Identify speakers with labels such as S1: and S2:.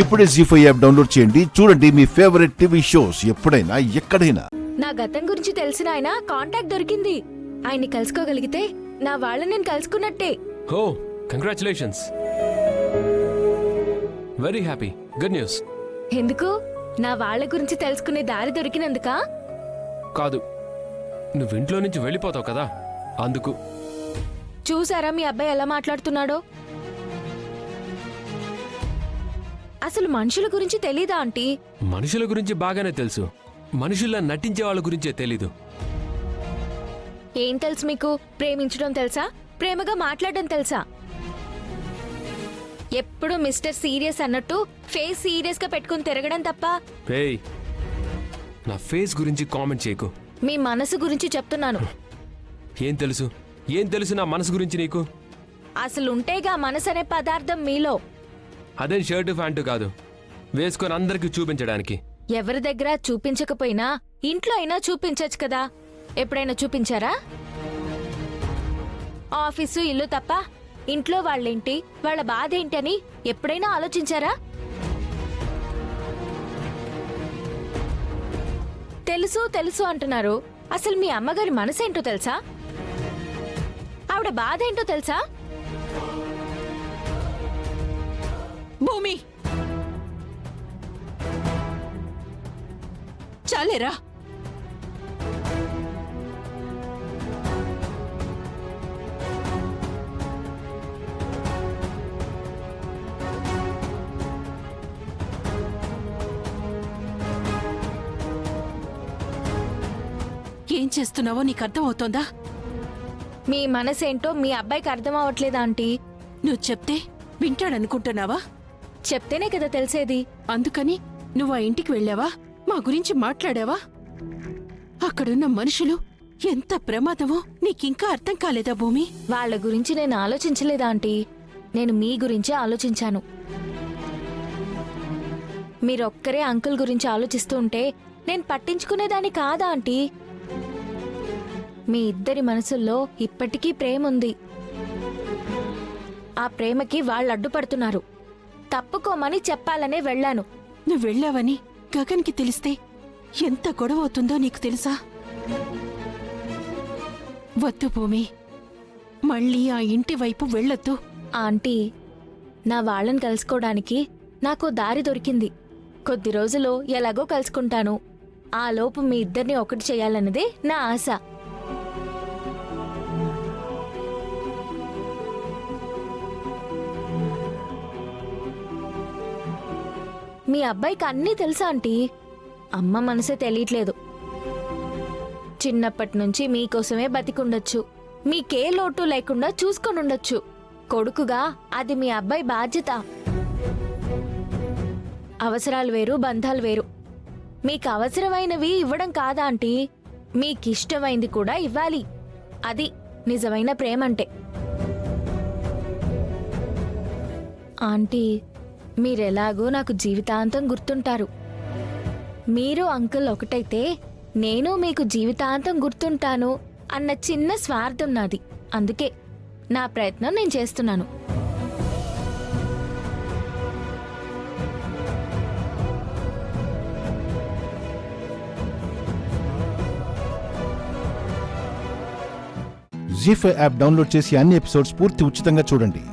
S1: ఇప్పుడే జీ5 app download చేయండి. చూడండి మీ ఫేవరెట్ టీవీ షోస్ ఎప్పుడైనా ఎక్కడైనా.
S2: నా గతం గురించి తెలిసిన ఆయన కాంటాక్ట్ దొరికింది. ఆయన్ని కలుసుకోగలిగితే నా వాళ్ళని నేను కలుసుకున్నట్టే.
S3: Oh congratulations, very happy, good news.
S2: ఎందుకు? నా వాళ్ళ గురించి తెలుసుకునే దారి దొరికినందుకా?
S3: కాదు, నువ్వు ఇంట్లో నుంచి వెళ్ళిపోతావు కదా అందుకు.
S2: చూసారా మీ అబ్బాయి ఎలా మాట్లాడుతున్నాడో? అసలు మనుషుల గురించి తెలీదా ఆంటీ?
S3: మనుషుల గురించి బాగానే తెలుసు, మనుషుల్లా నటించే వాళ్ళ గురించే తెలీదు.
S2: ఏం తెలుసు మీకు? ప్రేమించడం తెలుసా? ప్రేమగా మాట్లాడడం తెలుసా? ఎప్పుడు మిస్టర్ సీరియస్ అన్నట్టు ఫేస్ సీరియస్ గా పెట్టుకుని తిరగడం తప్ప.
S3: ఏయ్, నా ఫేస్ గురించి కామెంట్ చేయకు.
S2: మీ మనసు గురించి చెప్తున్నాను.
S3: ఏం తెలుసు, ఏం తెలుసు నా మనసు గురించి నీకు?
S2: అసలు ఉంటేగా మనసు అనే పదార్థం మీలో.
S3: అదేం షర్టు ప్యాంటు కాదు, వేసుకొని అందరికీ చూపించడానికి.
S2: ఎవరి దగ్గర చూపించకపోయినా ఇంట్లో అయినా చూపించచ్చు కదా. ఎప్పుడైనా చూపించారా? ఆఫీసు ఇల్లు తప్ప ఇంట్లో వాళ్ళేంటి, వాళ్ళ బాధ ఏంటని ఎప్పుడైనా ఆలోచించారా? తెలుసు తెలుసు అంటున్నారు. అసలు మీ అమ్మగారి మనసేంటో తెలుసా? ఆవిడ బాధ ఏంటో తెలుసా?
S4: భూమి, చాలేరా. ఏం చేస్తున్నావో నీకు అర్థమవుతోందా?
S2: మీ మనసేంటో మీ అబ్బాయికి అర్థం అవ్వట్లేదా ఆంటీ?
S4: నువ్వు చెప్తే వింటాడనుకుంటున్నావా?
S2: చెప్తేనే కదా తెలిసేది.
S4: అందుకని నువ్వు ఆ ఇంటికి వెళ్ళావా? మా గురించి మాట్లాడావా? అక్కడున్న మనుషులు ఎంత ప్రమాదమో నీకింకా అర్థం కాలేదా భూమి?
S2: వాళ్ళ గురించి నేను ఆలోచించలేదా ఆంటీ? నేను మీ గురించే ఆలోచించాను. మీరొక్కరే అంకుల్ గురించి ఆలోచిస్తూ ఉంటే నేను పట్టించుకునేదాన్ని కాదా ఆంటీ? మీ ఇద్దరి మనసుల్లో ఇప్పటికీ ప్రేమ ఉంది. ఆ ప్రేమకి వాళ్ళు అడ్డుపడుతున్నారు. తప్పుకోమని చెప్పాలనే వెళ్ళాను.
S4: నువ్వు వెళ్ళావని గగన్కి తెలిస్తే ఎంత గొడవ అవుతుందో నీకు తెలుసా? వద్దు భూమి, మళ్ళీ ఆ ఇంటి వైపు వెళ్ళొద్దు.
S2: ఆంటీ, నా వాళ్ళని కలుసుకోవడానికి నాకు దారి దొరికింది. కొద్ది రోజులు ఎలాగో కలుసుకుంటాను. ఆ లోపు మీ ఇద్దరిని ఒకటి చేయాలన్నదే నా ఆశ. మీ అబ్బాయికి అన్నీ తెలుసా ఆంటీ? అమ్మ మనసే తెలియట్లేదు. చిన్నప్పటి నుంచి మీకోసమే బతికుండొచ్చు. మీకే లోటు లేకుండా చూసుకొనుండొచ్చు. కొడుకుగా అది మీ అబ్బాయి బాధ్యత. అవసరాలు వేరు, బంధాలు వేరు. మీకు అవసరమైనవి ఇవ్వడం కాదా ఆంటీ, మీకిష్టమైంది కూడా ఇవ్వాలి. అది నిజమైన ప్రేమంటే. ఆంటీ, మీరెలాగో నాకు జీవితాంతం గుర్తుంటారు. మీరు అంకుల్ ఒకటైతే నేను మీకు జీవితాంతం గుర్తుంటాను అన్న చిన్న స్వార్థం నాది. అందుకే నా ప్రయత్నం నేను చేస్తున్నాను.
S1: జీ5 యాప్ డౌన్లోడ్ చేసి అన్ని ఎపిసోడ్స్ పూర్తి ఉచితంగా చూడండి.